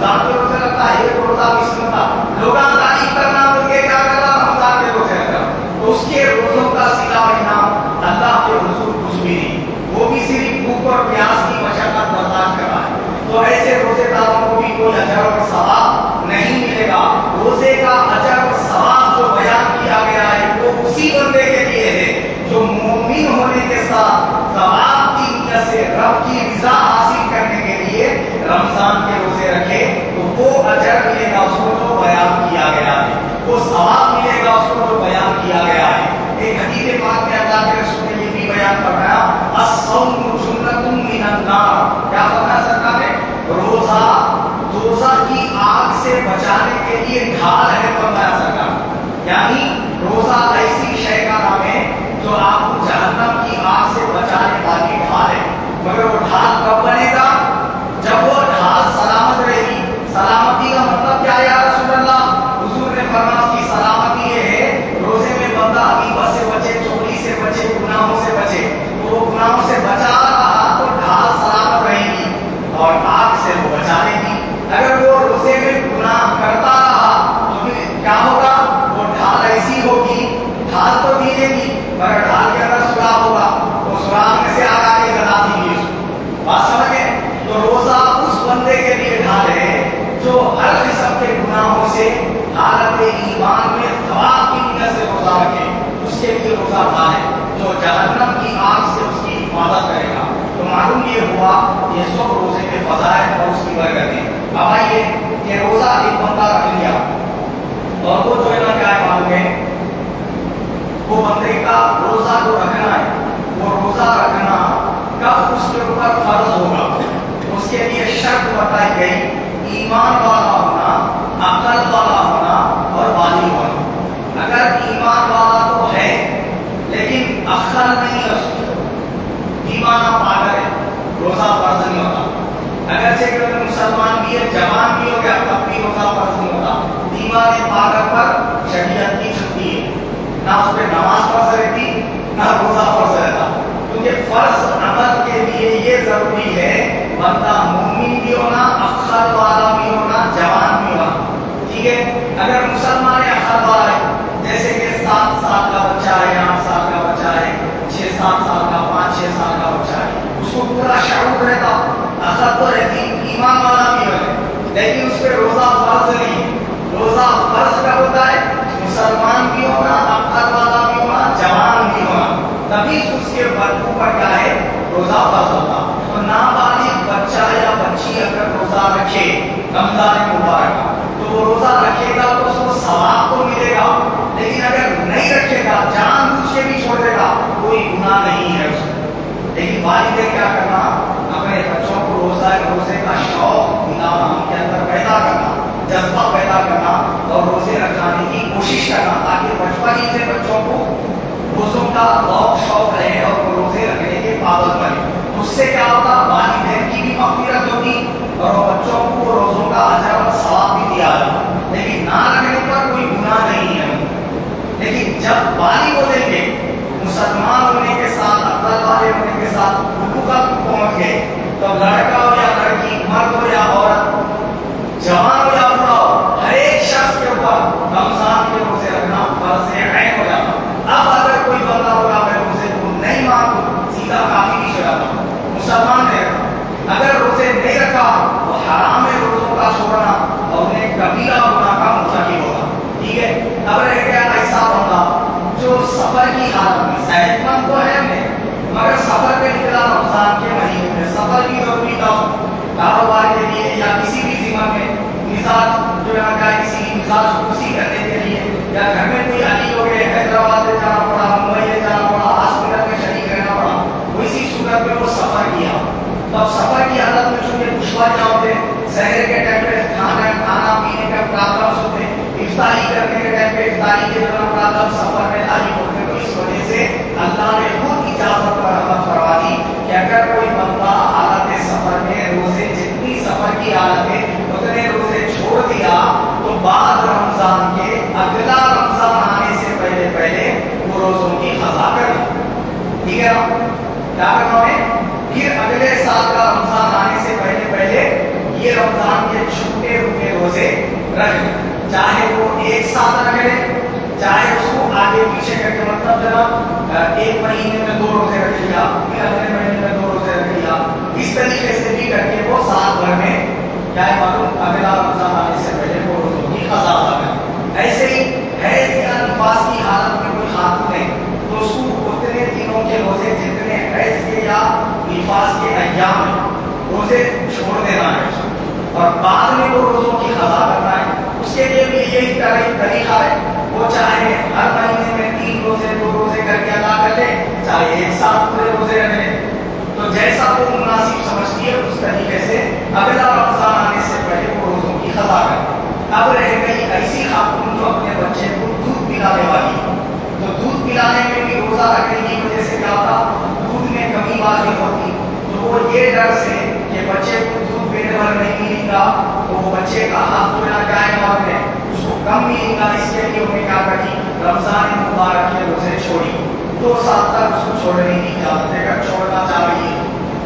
رمضان کے روزے رکھتا ہے، ایک روزہ مس کرتا، لوگ تعریف کرنا تو یہ کیا کرتا رمضان کے روزے رکھتا، تو اس کے روزوں کا سلا مہینہ اللہ کے حضور کچھ بھی نہیں، وہ بھی صرف بھوک اور پیاس کی مشقت برداشت کر رہا ہے. تو ایسے روزے داروں کو بھی کوئی اجر اور ثواب نہیں ملے گا. روزے کا اجر اور ثواب جو بیان کیا گیا ہے وہ اسی بندے کے لیے ہے جو مومن ہونے کے ساتھ ثواب کی نیت سے رب کی رضا حاصل کرنے کے لیے رمضان کے روزے رکھے، تو وہ اجر ملے گا اس کو جو بیان کیا گیا ہے، وہ ثواب ملے گا اس کو جو بیان کیا گیا ہے. ایک حدیث پاک میں اللہ کے رسول نے یہ بھی بیان فرمایا الصوم جنۃ من النار. کیا فرمایا سرکار نے؟ روزہ دوزخ کی آگ سے بچانے کے لیے ڈھال ہے فرمایا سرکار. یعنی روزہ ایسی شے کا نام ہے جو آپ کو جہنم کی آگ سے بچانے والی ڈھال ہے. مگر وہ ڈھال کب بنے گا؟ جب وہ ڈھال سلامت رہے گی. سلامتی کا مطلب کیا ہے یا رسول اللہ؟ حضور نے فرمایا کہ سلامتی یہ ہے روزے میں بندہ غیبت سے بچے، چغلی سے بچے، گناہوں سے بچے. تو وہ گناہوں سے بچا رہا تو ڈھال سلامت رہے گی اور آگ سے وہ بچا لے گی. اگر وہ روزے میں گناہ کرتا رہا تو پھر کیا ہوگا؟ وہ ڈھال ایسی ہوگی، ڈھال تو دی دے گی مگر ڈھال کے اندر سوراخ ہوگا، وہ سوراخ میں سے آگ آگے جلا دی گی. بات سمجھ گئے؟ تو روزہ اس بندے کے لیے ڈھال ہے جو ہر قسم کے گناہوں سے حالت ایمان میں ثواب کی نیت سے روزہ رکھے، اس کے لیے روزہ ڈھال ہے جو جہنم کی آگ سے اس کی حفاظت کرے گا. تو معلوم یہ ہوا یہ سب روزے کے فضائل اور اس کی برکتیں. اب آئیے کہ روزہ ایک بندہ رکھ لیا اور وہ جو ہے نا کیا معلوم ہے وہ بندے کا روزہ جو رکھنا ہے وہ روزہ رکھنا کب اس کے اوپر فرض ہوگا. اس کے لیے شرط بتائی گئی ایمان والا ہونا، عقل والا ہونا اور بالغ ہونا. اگر ایمان والا تو ہے لیکن عقل نہیں ہے، اس کو دیوانہ پاگل ہے، روزہ فرض نہیں ہوتا. اگرچہ کہ مسلمان بھی ہے، جوان بھی ہو گیا تب بھی روزہ فرض نہیں ہوتا. دیوانے پاگل پر شریعت کی چھٹی ہے، نہ اس پہ نماز فرض رہتی نہ روزہ فرض رہتا. کیونکہ فرض عمل کے لیے یہ ضروری ہے بندہ مومن بھی ہونا، عقل والا بھی ہونا، جوان بھی ہونا. ٹھیک ہے؟ اگر مسلمان عقل والا ہے جیسے کہ 7 سال کا بچہ ہے، 8 سال کا بچہ ہے، 6-7 سال کا، 5-6 سال کا بچہ ہے، اس کو پورا شعور رہتا، عقل تو رہتی، ایمان والا بھی ہے لیکن اس پہ روزہ فرض نہیں. روزہ فرض کب ہوتا ہے؟ مسلمان بھی ہونا، عقل والا بھی ہونا، جوان بھی ہونا، تبھی اس کے اوپر کیا ہے روزہ فرض ہوتا. تو نابالغ بچہ یا بچی اگر روزہ رکھے رمضان مبارک تو وہ روزہ رکھے گا تو اس کو ثواب تو ملے گا، لیکن اگر نہیں رکھے گا جان بوجھ کے بھی چھوڑ دے گا کوئی گناہ نہیں ہے اس کو. لیکن والدین کیا کرنا اپنے بچوں کو روزے کا شوق دلانا، ان کے اندر پیدا کرنا، جذبہ پیدا کرنا اور روزے رکھانے کی کوشش کرنا تاکہ بچپن ہی سے بچوں کو روزوں کا بہت شوق رہے اور وہ روزے رکھنے کے پابند بنے. اس سے کیا ہوتا؟ والدین کی بھی مغفرت ہوگی اور بچوں کو روزوں کا اجر اور ثواب بھی دیا جاتا. لیکن نہ رکھنے پر کوئی گناہ نہیں ہے. لیکن جب بالغ ہو جائیں گے، مسلمان ہونے کے ساتھ، عقل والے ہونے کے ساتھ حقوق پہنچ گئے تو لڑکا ہو یا لڑکی، مرد ہو یا عورت، جوان ہو یا بوڑھا ہو، ہر ایک شخص کے اوپر رمضان کے روزے رکھنا فرض عین ہو جاتا. اب اگر کوئی بندہ ہوگا میں روزے کو نہیں مانوں سیدھا کافی نہیں ہو جاتا، مسلمان رہے گا. اگر روزے نہیں رکھا تو حرام ہے روزوں کا چھوڑنا اور انہیں کبیرہ گناہ کا مرتکب ہوگا. ٹھیک ہے؟ اب رہ گیا ایسا بندہ جو سفر کی حالت میں، صحت مند تو ہے مگر سفر پہ نکلا رمضان کے مہینے میں، سفر کی ضروری تھا کاروبار کے لیے یا کسی بھی ذمہ میں، مزاج جو ہے کیا کسی مزاج خوشی کرنے کے لیے یا گھر میں کوئی علی ہو گئے، حیدرآباد میں جانا پڑا، ممبئی میں جانا پڑا، ہاسپٹل میں شریک رہنا پڑا، اسی صورت میں وہ سفر کیا. تب سفر کی حالت میں چونکہ دشواریاں ہوتے، سحر کے ٹائم پہ کھانا پینے کا پرابلمس ہوتے، افطاری کرنے کے ٹائم پہ افطاری کے دوران پرابلم سفر میں لاحق ہوتے. تو اس وجہ سے اللہ نے خود اجازت پر رحمت فرما دی کہ اگر کوئی بندہ حالت سفر میں روزے جتنی سفر کی حالت ہے اتنے روزے چھوڑ دیا تو بعد رمضان کے اگلا رمضان آنے سے پہلے وہ روزوں کی قضا کر لی. ٹھیک ہے نا؟ کیا کرنا ہے؟ پھر اگلے سال کا رمضان آنے سے پہلے یہ رمضان کے چھوٹے روزے رکھ لے، چاہے وہ ایک ساتھ رکھ لے، چاہے اس کو آگے پیچھے کر کے مطلب جناب ایک مہینے میں 2 روزے رکھ لیا، پھر اگلے مہینے میں 2 روزے رکھ لیا، اس طریقے سے بھی کر کے وہ سال بھر میں کیا ہے معلوم اگلا رمضان آنے سے پہلے وہ روزوں کی قضا ادا کرے۔ ایسے ہی حیض یا نفاس کی حالت میں کوئی خاتون ہے تو اس کو اتنے دنوں کے روزے جتنے حیض کے یا نفاس کے ایام میں روزے چھوڑ دینا ہے اور بعد میں وہ روزوں کی قضا کرنا ہے۔ اس کے لیے بھی یہی طریقہ ہے، وہ چاہے ہر مہینے میں 3 روزے 2 روزے کر کے ادا کر لے، چاہے ایک ساتھ پورے روزے رکھ لے، تو جیسا وہ مناسب سمجھتی ہے اس طریقے سے اگلا رمضان آنے سے پہلے وہ روزوں کی قضا کرے۔ اب رہ گئی ایسی خاتون جو اپنے بچے کو دودھ پلانے والی، تو دودھ پلانے میں بھی روزہ رکھنے کی وجہ سے کیا ہوتا، دودھ میں کمی واضح ہوتی، تو وہ یہ ڈر سے کہ بچے کو دودھ پیٹ بھر نہیں ملے گا تو وہ بچے کا ہاتھ دھونا قائم اور ہے اس کو کم ملے گا، اس کے لیے انہیں کیا کری رمضان مبارک کے روزے چھوڑی۔ 2 سال تک اس کو چھوڑنے کی اجازت ہے، اگر چھوڑنا چاہ رہی ہے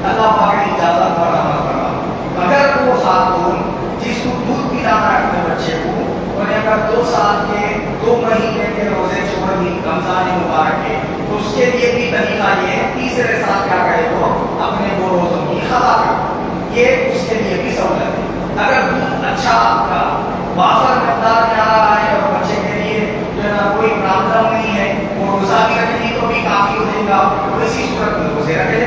اللہ پاک نے اجازت پر عمل کرنا۔ اگر وہ خاتون جس کو دودھ پلانا ہے اپنے بچے کو، انہیں اگر 2 سال کے 2 مہینے کے روزے چھوڑ دی رمضان مبارک کے، تو اس کے لیے بھی طریقہ یہ ہے تیسرے سال کیا کرے وہ اپنے وہ روزوں کی قضا کرے، یہ اس کے لیے بھی سہولت ہے۔ اگر دودھ اچھا آپ کا وافر مقدار میں آ رہا ہے اور بچے کے لیے جو ہے نا کوئی پرابلم نہیں ہے، وہ روزہ بھی رکھ لی تو بھی کافی ہو جائے گا، تو اسی صورت میں روزے رکھ لے۔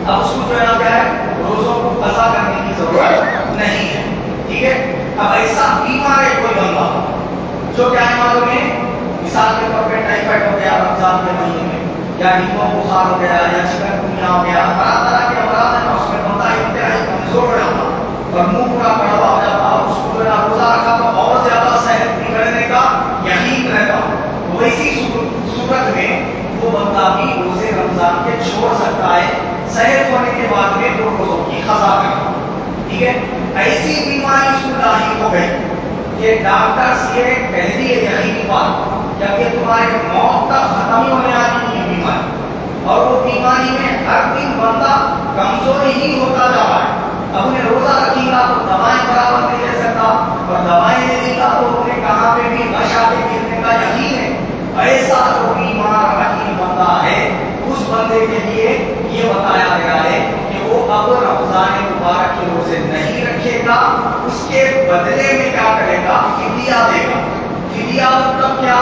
اب اس کو جو ہے نا کیا ہے روزوں کو قضا کرنے کی ضرورت نہیں ہے، ٹھیک ہے۔ اب ایسا بیمار ہے کوئی بندہ جو کیا ہے معلوم ہے مثال کے طور پہ ٹائیفائڈ ہو گیا رمضان کے مہینے میں، یا ڈینگو بخار ہو گیا یا چکن گونیا ہو گیا، طرح طرح کے امراض ہیں، اس میں بندہ انتہائی کمزور ہو جاتا اور منہ پورا کڑوا ہو جاتا، اس کو جو ہے روزہ رکھا تو اور زیادہ صحت بگڑنے کا یقین رہتا، ویسی صورت میں وہ بندہ بھی روزے رمضان کے چھوڑ سکتا ہے صحت ہونے کے بعد میں وہ روزوں کی قضا کرے، ٹھیک ہے۔ ایسی بیماری اس کو لاحق ہو گئی کہ ڈاکٹرز یہ کہہ دیے یقینی بات کہ اب یہ تمہارے موت تک ختم ہی ہونے والی ہے بیماری، اور وہ بیماری میں ہر دن بندہ کمزور ہی ہوتا جا رہا ہے، اب انہیں روزہ رکھے گا تو دوائیں برابر نہیں لے سکتا اور دوائیں لے گا تو انہیں کہاں پہ بھی نشہ کے گرنے کا یقین ہے۔ ایسا جو بیمار رکھی بندہ ہے اس بندے کے لیے یہ بتایا گیا ہے کہ وہ اب رمضان مبارک کے روزے نہیں رکھے گا، اس کے بدلے میں کیا کرے گا فدیہ دے گا۔ فدیہ مطلب کیا،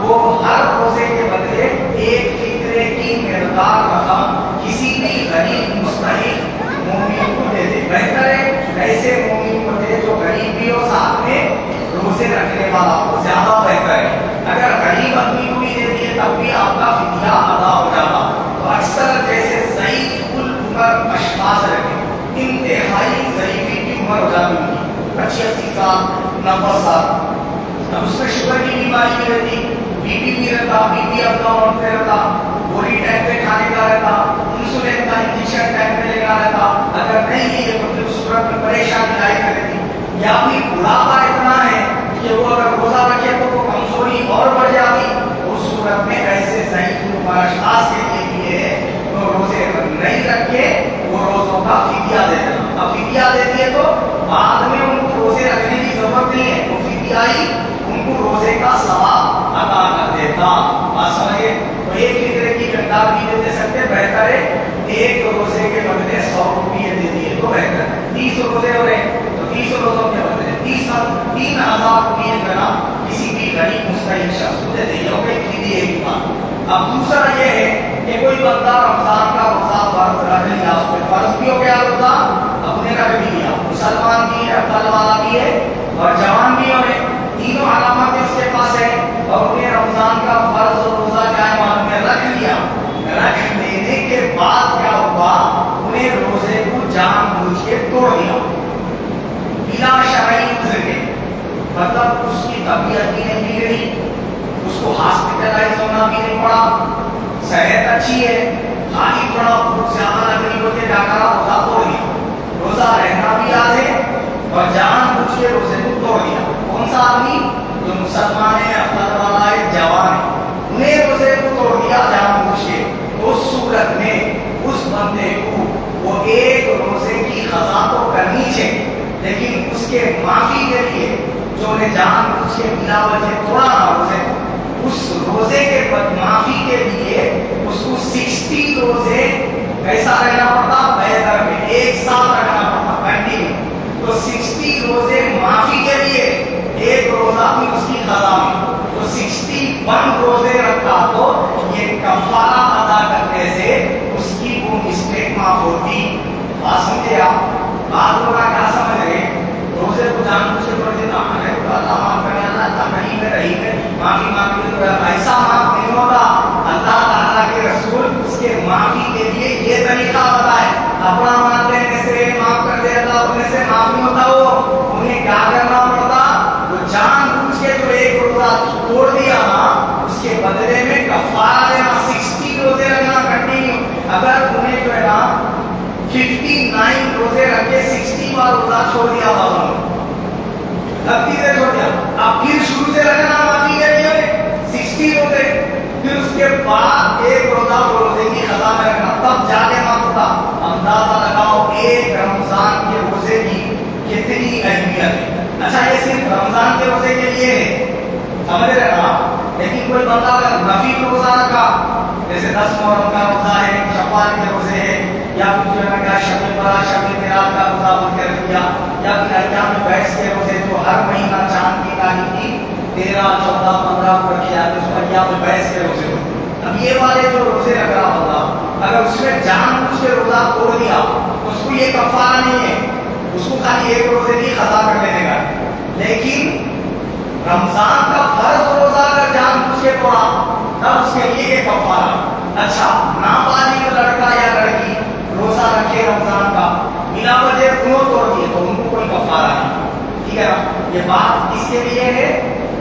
وہ ہر روزے کے بدلے ایک فطرے کی مقدار رقم کسی بھی غریب مستحق مومن کو دے دے، بہتر ہے ایسے مومن کو دے جو غریب بھی ہو ساتھ میں روزے رکھنے والا ہو، زیادہ بہتر ہے۔ اگر غریب آدمی کو بھی دے دیے تب بھی آپ کا فدیہ ادا ہو جاتا، تو اکثر جیسے ضعیف العمر اشخاص رہتے انتہائی ضعیفی کی عمر ہو جاتی ہوگی 85 سال 90 سال، اب اس میں شوگر کی بیماری بھی رہتی، بی پی بھی رہتا، بی پی اپ ڈاؤن ہوتے رہتا، گولی ٹائم پہ کھانے کا رہتا، انسولین کا انجیکشن ٹائم پہ لینا رہتا، اگر نہیں لیے تو پھر اس صورت میں پریشانی لائی کرتی، یا پھر بڑھاپا اتنا ہے کہ وہ اگر روزہ رکھے تو وہ کمزوری اور بڑھ جاتی، اس صورت میں ایسے ضعیف العمر اشخاص کے لیے بھی ہے تو روزے نہیں رکھے وہ روزوں کا فدیہ دے دینا۔ اب فدیہ دے دیے تو بعد میں ان کو روزے رکھنے کی ضرورت نہیں ہے، وہ فدیائی ان کو روزے کا ثواب عطا کر دیتا، بات سمجھے۔ تو ایک فطرے کی مقدار بھی دے سکتے، بہتر ہے ایک روزے کے بدلے 100 روپیے دے دیے تو بہتر ہے۔ 30 روزے ہو رہے تو 30 روزوں کے بدلے 3,000 روپیے کرنا کسی بھی غریب مستحق شخص کو دے دیے، ہو گئی فدیے کی بات۔ اب دوسرا یہ ہے کہ کوئی بندہ رمضان کا روزہ فرض رکھ لیا، اس پہ فرض بھی ہو گیا روزہ، اپنے رکھ بھی لیا، مسلمان بھی ہے، عقل والا بھی ہے اور جوان بھی ہے، تینوں علامات اس کے پاس ہے اور انہیں رمضان کا فرض روزہ کیا ہے معلوم ہے رکھ لیا۔ رکھ لینے کے بعد کیا ہوا، انہیں روزے کو جان بوجھ کے توڑ دیا بنا شرعی عذر کے، مطلب اس کی طبیعت بھی نہیں بگڑی، اس کو ہاسپٹلائز ہونا بھی نہیں پڑا، صحت اچھی ہے، خالی تھوڑا بھوک زیادہ لگ رہی ہو کے ڈاکٹر روزہ توڑ دیا، روزہ رہنا بھی یاد ہے اور جان بوجھ کے روزے کو توڑ دیا۔ کون سا آدمی جو مسلمان ہے، عقل والا ہے، جوان ہے، انہیں روزے کو توڑ دیا جان بوجھ کے، اس صورت میں اس بندے کو وہ ایک روزے کی قضا تو کرنی چاہیے لیکن اس کے معاف انہوں نے جان بوجھ کے بلا وجہ توڑا نہ روزے کو، اس روزے کے معافی کے لیے اس کو 60 روزے کیسا رہنا پڑتا؟ بہتر میں ایک سال رکھنا پڑتا کنٹینیو۔ تو 60 روزے معافی کے لیے ایک روزہ بھی اس کی قضا میں، تو 61 روزے رکھا تو یہ کفارہ ادا کرنے سے اس کی وہ مسٹیک معاف ہوتی۔ بات سمجھے آپ؟ بعض لوگ کیا سمجھ رہے روزے کو جان بوجھ کے پڑھ دیتا ہے تو اللہ معاف کرنے والا، اللہ نہیں میں رہی ہے معافی مانگی تو ایسا معاف نہیں ہوتا۔ اللہ تعالیٰ کے رسول اس کے معافی کے لیے یہ طریقہ بتائے، اپنا مان لینے سے معاف کر دے اللہ، ہونے سے معاف نہیں ہوتا۔ وہ انہیں کیا کرنا پڑتا؟ وہ جان بوجھ کے جو ایک روزہ توڑ دیا نا اس کے بدلے میں کفارہ دینا، 60 روزے رکھنا کنٹینیو۔ اگر انہیں جو ہے نا 59 روزے رکھے 60 بار روزہ چھوڑ دیا تھا، اب کتنے چھوڑ دیا؟ اب پھر شروع سے رکھنا معافی کے لیے 60 روزے، پھر اس کے بعد ایک روزہ وہ روزے کی قضا میں رکھنا، تب جا کے معاف ہوتا۔ اندازہ لگاؤ ایک رمضان کے روزے کی کتنی اہمیت ہے۔ اچھا یہ صرف رمضان کے روزے کے لیے ہے، سمجھ رہے نا؟ لیکن کوئی بندہ اگر نفل روزہ رکھا جیسے 10 محرم کا روزہ ہے، شوال کے روزے ہے، یا پھر جو ہے نا شب برات شب میراث کا روزہ بول کے رکھ دیا، یا پھر ایام بیس کے روزے جو ہر مہینہ چاند کی تاریخ کی 13 14 15 کو رکھے جاتے اس کو ایام بیس کے روزے ہو۔ اب یہ والے جو روزے رکھ رہا بندہ اگر اس میں جان بوجھ کے روزہ توڑ دیا تو اس کو یہ کفارہ نہیں ہے، اس کو خالی ایک روزے کی قضا کر لینے کا۔ لیکن رمضان کا فرض روزہ اگر جان بوجھ کے توڑا تب اس کے لیے یہ کفارہ۔ اچھا نابالغ لڑکا یا لڑکی روزہ رکھے رمضان کا بلا وجہ انہوں توڑ دیے تو ان کو کوئی کفارہ نہیں، ٹھیک ہے نا؟ یہ بات کس کے لیے ہے؟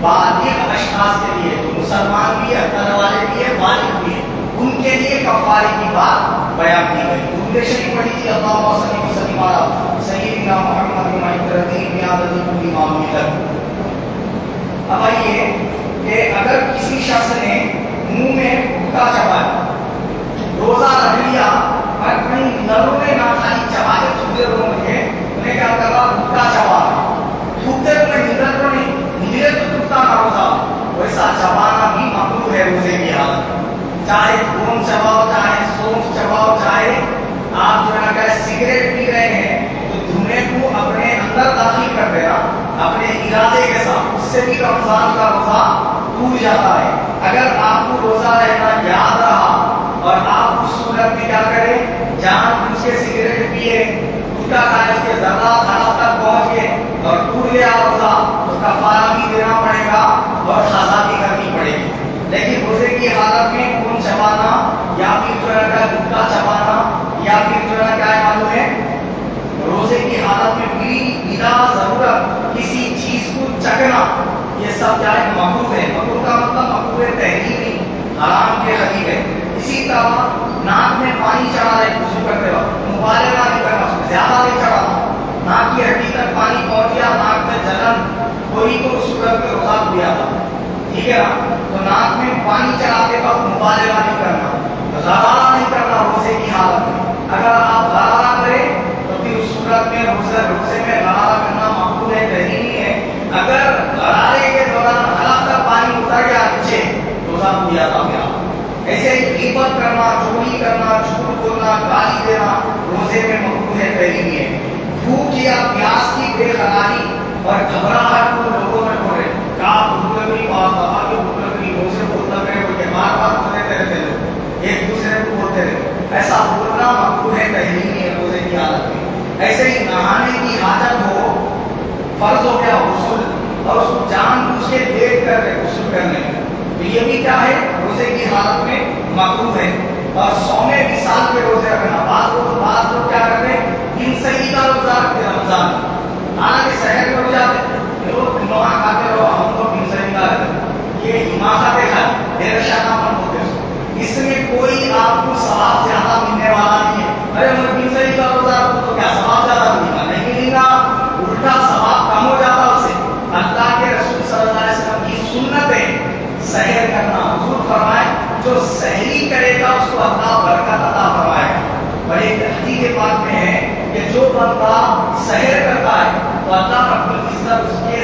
بالغ اشخاص کے لیے، جو مسلمان بھی ہے، عقل والے بھی ہے، بالغ بھی ہے، ان کے لیے کفارے کی بات بیان کی گئی۔ درود شریف پڑھی تھی اللہم صلی وسلم علی سیدنا محمد معطرتی بیادتی کلی معاملت۔ اب آئیے کہ اگر کسی شخص نے منہ میں بھٹا چبایا، روزہ رکھ لیا اور کہیں لروں نے نہ خالی چبا کے تھوڑے لوگوں نے انہیں کیا کرا بھٹا چبا تھوکتے ہوئے نظر کو نہیں نظرے تو ٹوٹتا نہ روزہ، ویسا چبانا بھی مکروہ ہے روزے کی حالت میں۔ چاہے گون چباؤ، چاہے سونف چباؤ، چاہے آپ جو ہے نا سگریٹ پی رہے ہیں تو دھویں کو اپنے اندر داخل کر دینا اپنے ارادے کے ساتھ، اس سے بھی رمضان کا روزہ ٹوٹ جاتا ہے۔ اگر آپ کو روزہ رہنا یاد رہا اور آپ اس صورت میں کیا کریں، جان بوجھ کے سگریٹ پیے، گٹکا کھائے، اس کے ذرات حالت تک پہنچ گئے اور ٹوٹ گیا روزہ، اس کا کفارہ بھی دینا پڑے گا اور قضا بھی کرنی پڑے گی۔ لیکن روزے کی حالت میں خون چبانا یا پھر جو ہے گٹکا چبانا یا پھر جو ہے کیا معلوم ہے روزے کی حالت میں بھی بلا ضرورت کسی چیز کو چکنا، یہ سب کیا ہے مکروہ ہے۔ مکروہ کا مطلب مکروہ تحریمی، حرام کے قریب ہے۔ اسی طرح ناک میں پانی چڑھا رہے وضو کرتے وقت مبالغہ نہیں کرنا، زیادہ نہیں چڑھانا، ناک کی ہڈی تک پانی پہنچ گیا، ناک میں جلن کوئی تو اس صورت میں روزہ ٹوٹ جاتا، ٹھیک ہے نا؟ تو ناک میں پانی چڑھاتے وقت مبالغہ نہیں کرنا، غرارہ نہیں کرنا روزے کی حالت میں۔ اگر آپ غرارہ کریں تو پھر اس صورت میں روزے میں غرارہ کرنا مقبول ہے، تحریمی ہے۔ اگر غرارے کے دوران حلق تک پانی اتر گیا نیچے، روزہ ٹوٹ جاتا میرا۔ ایسے ہی غیبت کرنا، چوری کرنا، جھوٹ بولنا، گالی دینا روزے میں مقبول ہے، تحریمی ہے۔ بھوک یا پیاس کی بے قراری اور گھبراہٹ کو لوگوں میں ہو رہے کہا بھوک لگ رہی، بات کہا کہ بھوک لگ رہی، روزے کو اتر گئے بول کے بار بار بولتے رہتے لوگ، ایک دوسرے کو بولتے رہتے، ایسا بولنا مقبول ہے، تحریمی ہے روزے کی حالت میں۔ ایسے ہی نہانے کی حاجت ہو، فرض ہو گیا غسل اور اس کو جان بوجھ کے لیٹ کر رہے غسل کرنے میں، تو یہ بھی کیا ہے روزے کی حالت میں مکروہ ہے۔ اور صوم وصال کے روزے رکھنا، بعض لوگ کیا کرتے ہیں دن سحری کا روزہ رکھتے ہیں رمضان، حالانکہ سحر میں ہو جاتے لوگ وہاں کھاتے رہو، ہم لوگ دن سحری کا رکھتے ہیں، یہ حماقت ہے، میرا شانہ من ہوتے ہیں، اس میں کوئی آپ کو ثواب زیادہ ملنے والا نہیں ہے۔ ارے میں دن سحری کا روزہ رکھوں تو کیا ثواب زیادہ ملے گا؟ نہیں ملے گا، الٹا ثواب کم ہو جاتا اس سے۔ اللہ کے رسول صلی اللہ علیہ وسلم کی سنت ہے سحر کرنا، حضور فرمائے جو سحری کرے گا اس کو اللہ برکت عطا فرمائے گا۔ اور ایک حدیث پاک میں ہے کہ جو بندہ سحر کرتا ہے تو اللہ رب العزت اس کے